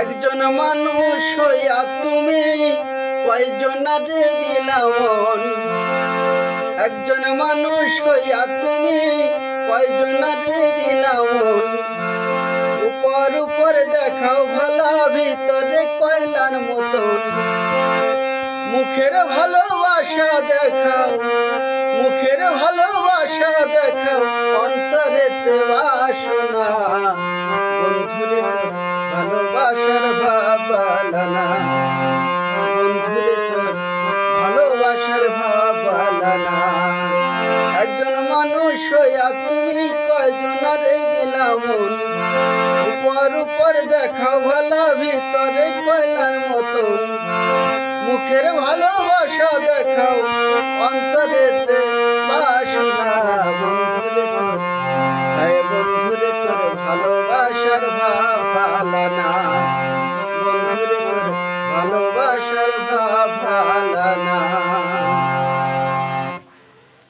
একজন মানুষ হইয়া তুমি কয়জনারে বিলামন। একজন মানুষ হইয়া তুমি কয়জনারে বিলামন। উপর উপর দেখাও ভালা, ভিতরে কয়লার মতন। মুখের ভালোবাসা দেখাও, মুখের ভালোবাসা দেখাও, অন্তরেতে বাসনা। বন্ধুরে তোর ভালোবাসার ভাবালানা, বন্ধুরে তোর ভালোবাসার ভাবালানা। একজন মানুষ হইয়া তুমি কয়জনারে বিলামন। উপর উপর দেখাও ভালা, ভিতরে কয়লার মতন। মুখের ভালোবাসা দেখাও, অন্তরেতে বাসনা। বন্ধুরে তোর, হায় বন্ধুরে তোর ভালোবাসার ভাবালানা।